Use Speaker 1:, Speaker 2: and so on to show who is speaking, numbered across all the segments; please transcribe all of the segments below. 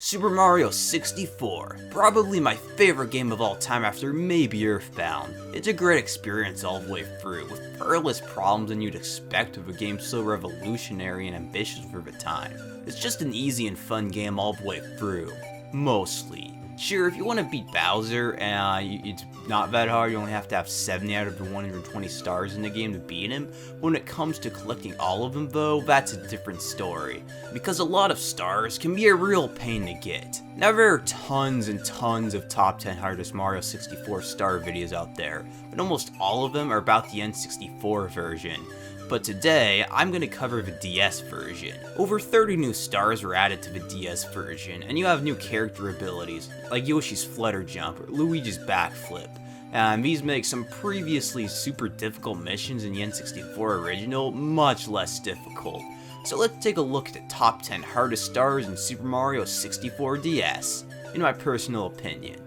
Speaker 1: Super Mario 64, probably my favorite game of all time after maybe Earthbound. It's a great experience all the way through, with far less problems than you'd expect of a game so revolutionary and ambitious for the time. It's just an easy and fun game all the way through, mostly. Sure, if you want to beat Bowser, it's not that hard, you only have to have 70 out of the 120 stars in the game to beat him. When it comes to collecting all of them though, that's a different story, because a lot of stars can be a real pain to get. Now there are tons and tons of top 10 hardest Mario 64 star videos out there, but almost all of them are about the N64 version. But today, I'm going to cover the DS version. Over 30 new stars were added to the DS version, and you have new character abilities, like Yoshi's Flutter Jump or Luigi's Backflip. And these make some previously super difficult missions in the N64 original much less difficult. So let's take a look at the top 10 hardest stars in Super Mario 64 DS, in my personal opinion.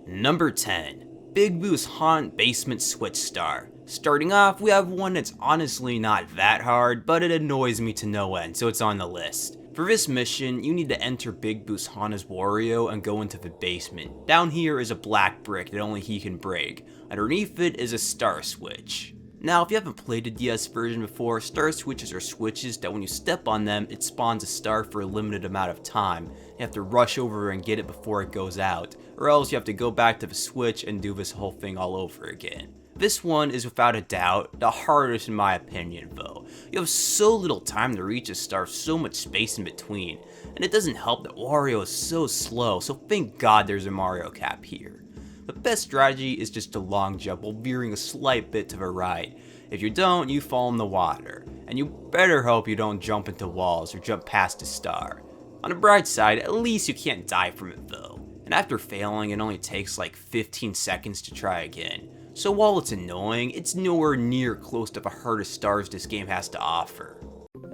Speaker 1: Number 10. Big Boo's Haunt Basement Switch Star. Starting off, we have one that's honestly not that hard, but it annoys me to no end, so it's on the list. For this mission, you need to enter Big Boo's haunt as Wario and go into the basement. Down here is a black brick that only he can break. Underneath it is a star switch. Now, if you haven't played the DS version before, star switches are switches that when you step on them, it spawns a star for a limited amount of time. You have to rush over and get it before it goes out, or else you have to go back to the switch and do this whole thing all over again. This one is without a doubt the hardest in my opinion though. You have so little time to reach a star, so much space in between, and it doesn't help that Wario is so slow, so thank God there's a Mario cap here. The best strategy is just to long jump while veering a slight bit to the right. If you don't, you fall in the water, and you better hope you don't jump into walls or jump past a star. On the bright side, at least you can't die from it though, and after failing it only takes like 15 seconds to try again. So while it's annoying, it's nowhere near close to the hardest stars this game has to offer.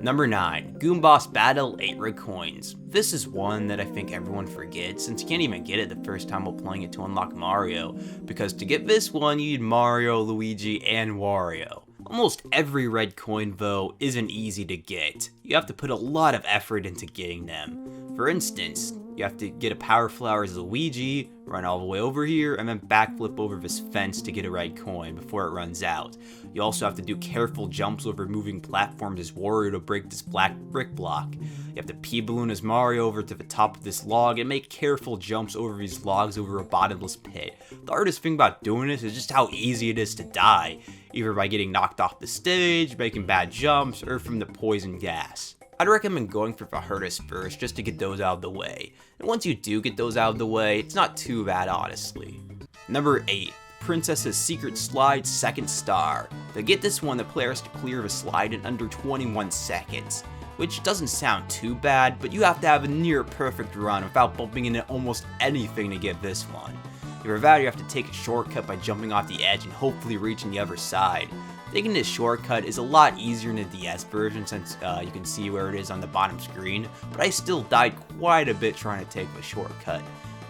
Speaker 1: Number 9. Goomboss Battle 8 Red Coins. This is one that I think everyone forgets, since you can't even get it the first time while playing it to unlock Mario, because to get this one you need Mario, Luigi, and Wario. Almost every red coin though isn't easy to get. You have to put a lot of effort into getting them. For instance, you have to get a power flower as Luigi, run all the way over here, and then backflip over this fence to get a red coin before it runs out. You also have to do careful jumps over moving platforms as Wario to break this black brick block. You have to P-balloon as Mario over to the top of this log and make careful jumps over these logs over a bottomless pit. The hardest thing about doing this is just how easy it is to die, either by getting knocked off the stage, making bad jumps, or from the poison gas. I'd recommend going for the hardest first just to get those out of the way, and once you do get those out of the way, it's not too bad honestly. Number 8. Princess's Secret Slide Second Star. To get this one, the player has to clear the slide in under 21 seconds, which doesn't sound too bad, but you have to have a near perfect run without bumping into almost anything to get this one. Either that or you have to take a shortcut by jumping off the edge and hopefully reaching the other side. Taking this shortcut is a lot easier in the DS version since you can see where it is on the bottom screen, but I still died quite a bit trying to take the shortcut.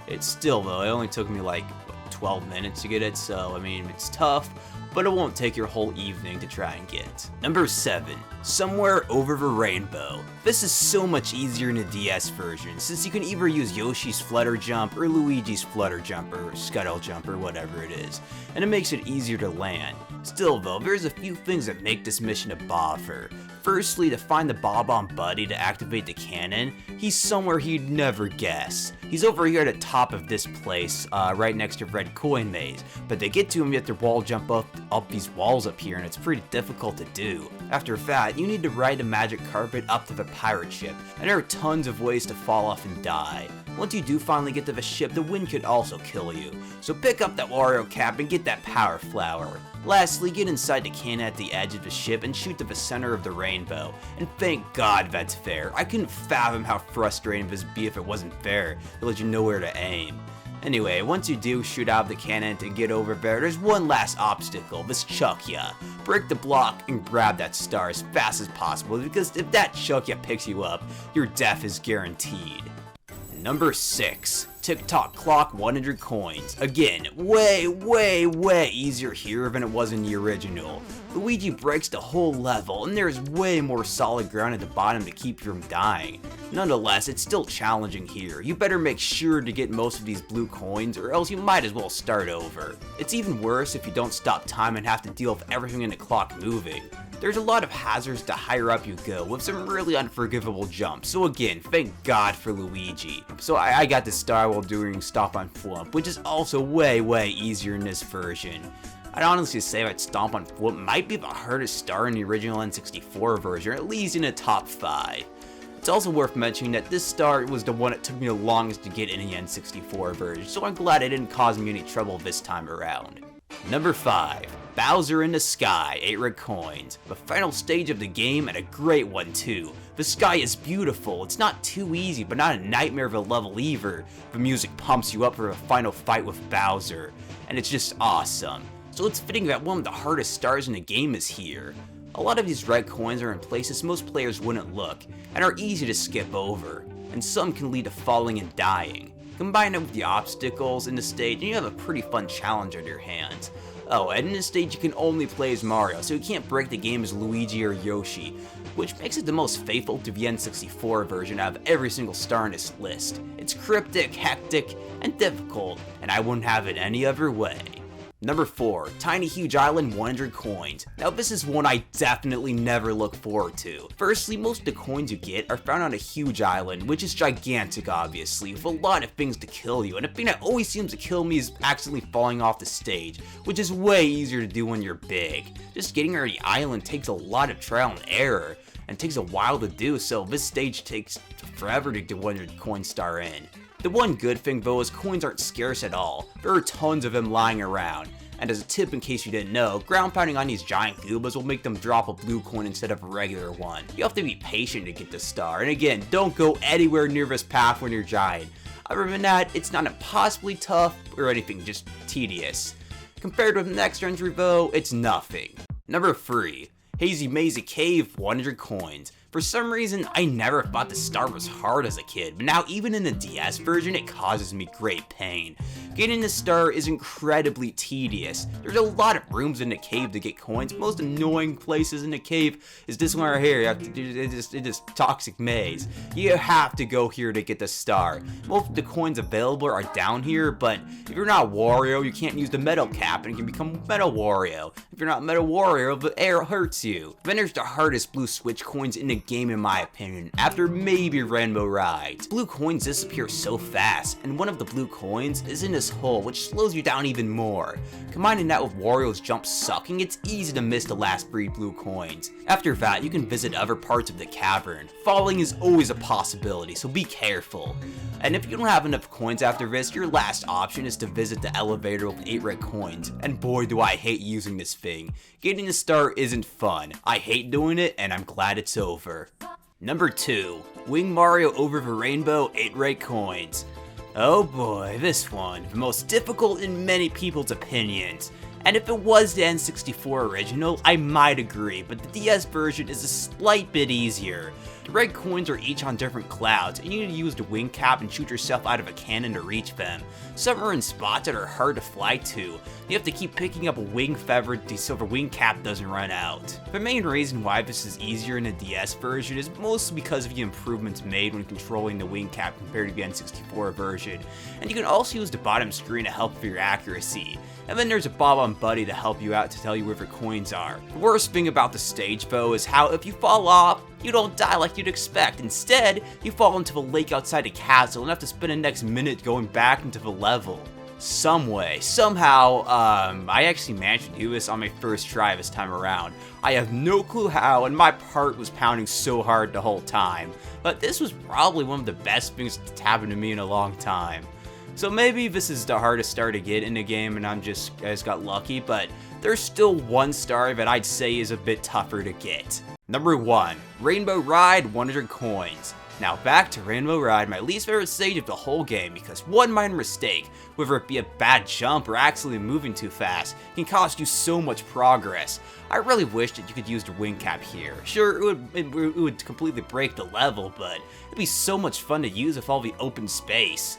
Speaker 1: It only took me like 12 minutes to get it, so I mean it's tough, but it won't take your whole evening to try and get. Number 7. Somewhere Over the Rainbow. This is so much easier in the DS version, since you can either use Yoshi's Flutter Jump or Luigi's Flutter Jump or Scuttle Jump or whatever it is, and it makes it easier to land. Still though, there's a few things that make this mission a bother. Firstly, to find the Bob-omb Buddy to activate the cannon, he's somewhere you'd never guess. He's over here at the top of this place, right next to Red Coin Maze, but to get to him you have to wall jump up these walls up here, and it's pretty difficult to do. After that, you need to ride the magic carpet up to the pirate ship, and there are tons of ways to fall off and die. Once you do finally get to the ship, the wind could also kill you, so pick up that Wario cap and get that power flower. Lastly, get inside the cannon at the edge of the ship and shoot to the center of the rainbow, and thank God that's fair. I couldn't fathom how frustrating this would be if it wasn't fair. It let you know where to aim. Anyway, once you do shoot out of the cannon to get over there, there's one last obstacle, this Chuckya. Break the block and grab that star as fast as possible, because if that Chuckya picks you up, your death is guaranteed. Number 6. Tick-Tock Clock 100 coins. Again, way easier here than it was in the original. Luigi breaks the whole level, and there's way more solid ground at the bottom to keep you from dying. Nonetheless, it's still challenging here. You better make sure to get most of these blue coins, or else you might as well start over. It's even worse if you don't stop time and have to deal with everything in the clock moving. There's a lot of hazards the higher up you go, with some really unforgivable jumps, so again, thank God for Luigi. So I got the star while doing Stomp on Flump, which is also way easier in this version. I'd honestly say that Stomp on Flump might be the hardest star in the original N64 version, at least in the top 5. It's also worth mentioning that this star was the one that took me the longest to get in the N64 version, so I'm glad it didn't cause me any trouble this time around. Number 5. Bowser in the Sky, 8 red coins. The final stage of the game, and a great one too. The sky is beautiful, it's not too easy, but not a nightmare of a level either. The music pumps you up for a final fight with Bowser, and it's just awesome. So it's fitting that one of the hardest stars in the game is here. A lot of these red coins are in places most players wouldn't look, and are easy to skip over, and some can lead to falling and dying. Combine it with the obstacles in the stage, and you have a pretty fun challenge on your hands. Oh, and in this stage you can only play as Mario, so you can't break the game as Luigi or Yoshi, which makes it the most faithful to the N64 version out of every single star in this list. It's cryptic, hectic, and difficult, and I wouldn't have it any other way. Number 4, Tiny Huge Island, 100 coins. Now this is one I definitely never look forward to. Firstly, most of the coins you get are found on a huge island, which is gigantic obviously, with a lot of things to kill you, and the thing that always seems to kill me is accidentally falling off the stage, which is way easier to do when you're big. Just getting around the island takes a lot of trial and error, and takes a while to do, so this stage takes forever to get 100 coin star in. The one good thing though is coins aren't scarce at all. There are tons of them lying around. And as a tip in case you didn't know, ground pounding on these giant Goombas will make them drop a blue coin instead of a regular one. You have to be patient to get the star, and again, don't go anywhere near this path when you're giant. Other than that, it's not impossibly tough or anything, just tedious. Compared with the next entry though, it's nothing. Number 3. Hazy Mazy Cave, 100 coins. For some reason, I never thought the star was hard as a kid, but now even in the DS version, it causes me great pain. Getting the star is incredibly tedious. There's a lot of rooms in the cave to get coins. Most annoying places in the cave is this one right here. It is Toxic Maze. You have to go here to get the star. Most of the coins available are down here, but if you're not Wario, you can't use the Metal Cap and you can become Metal Wario. If you're not Metal Wario, the air hurts you. Then there's the hardest blue switch coins in the game in my opinion, after maybe Rainbow Ride. Blue coins disappear so fast, and one of the blue coins is in this hole, which slows you down even more. Combining that with Wario's jump sucking, it's easy to miss the last 3 blue coins. After that, you can visit other parts of the cavern. Falling is always a possibility, so be careful. And if you don't have enough coins after this, your last option is to visit the elevator with 8 red coins, and boy do I hate using this thing. Getting the star isn't fun. I hate doing it, and I'm glad it's over. Number 2. Wing Mario Over the Rainbow, 8 red coins. Oh boy, this one, the most difficult in many people's opinions. And if it was the N64 original, I might agree, but the DS version is a slight bit easier. The red coins are each on different clouds, and you need to use the wing cap and shoot yourself out of a cannon to reach them. Some are in spots that are hard to fly to. You have to keep picking up a wing feather so the wing cap doesn't run out. The main reason why this is easier in the DS version is mostly because of the improvements made when controlling the wing cap compared to the N64 version. And you can also use the bottom screen to help for your accuracy. And then there's a Bob on Buddy to help you out to tell you where the coins are. The worst thing about the stage though is how if you fall off, you don't die like you'd expect. Instead, you fall into the lake outside the castle and have to spend the next minute going back into the level. Somehow, I actually managed to do this on my first try this time around. I have no clue how, and my heart was pounding so hard the whole time. But this was probably one of the best things that's happened to me in a long time. So maybe this is the hardest star to get in the game and I just got lucky, but there's still one star that I'd say is a bit tougher to get. Number 1. Rainbow Ride, 100 coins. Now back to Rainbow Ride, my least favorite stage of the whole game, because one minor mistake, whether it be a bad jump or accidentally moving too fast, can cost you so much progress. I really wish that you could use the wing cap here. Sure, it would completely break the level, but it'd be so much fun to use with all the open space.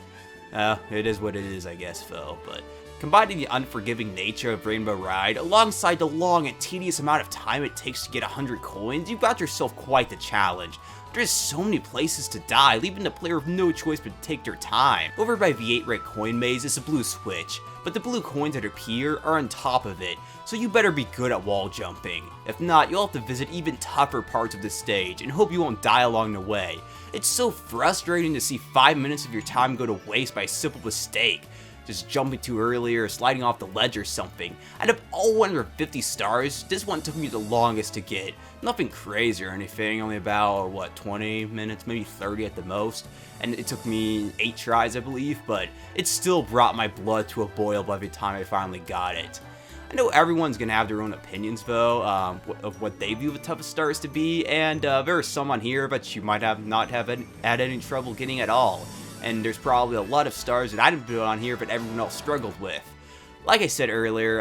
Speaker 1: It is what it is, I guess, though, but Combining the unforgiving nature of Rainbow Ride alongside the long and tedious amount of time it takes to get 100 coins, you've got yourself quite the challenge. There's so many places to die, leaving the player with no choice but to take their time. Over by the 8-red coin maze is a blue switch, but the blue coins that appear are on top of it, so you better be good at wall jumping. If not, you'll have to visit even tougher parts of the stage and hope you won't die along the way. It's so frustrating to see 5 minutes of your time go to waste by a simple mistake. Just jumping too early or sliding off the ledge or something. Out of all 150 stars, this one took me the longest to get. Nothing crazy or anything, only about, 20 minutes, maybe 30 at the most. And it took me 8 tries, I believe, but it still brought my blood to a boil by the time I finally got it. I know everyone's gonna have their own opinions though, of what they view the toughest stars to be, and there are some on here that you might not have had any trouble getting at all. And there's probably a lot of stars that I didn't put on here but everyone else struggled with. Like I said earlier,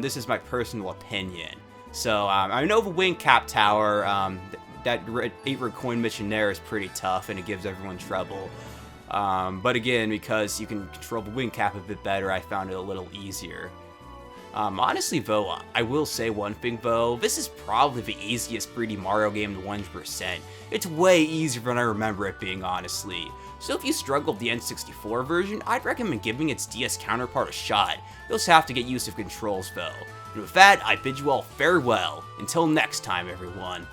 Speaker 1: this is my personal opinion. So I know the Wing Cap Tower, that 8-red coin mission there is pretty tough and it gives everyone trouble. But again, because you can control the wing cap a bit better, I found it a little easier. Honestly though, I will say one thing though, this is probably the easiest 3D Mario game to 100%. It's way easier than I remember it being, honestly. So if you struggle with the N64 version, I'd recommend giving its DS counterpart a shot. You'll just have to get used to controls though. And with that, I bid you all farewell. Until next time, everyone.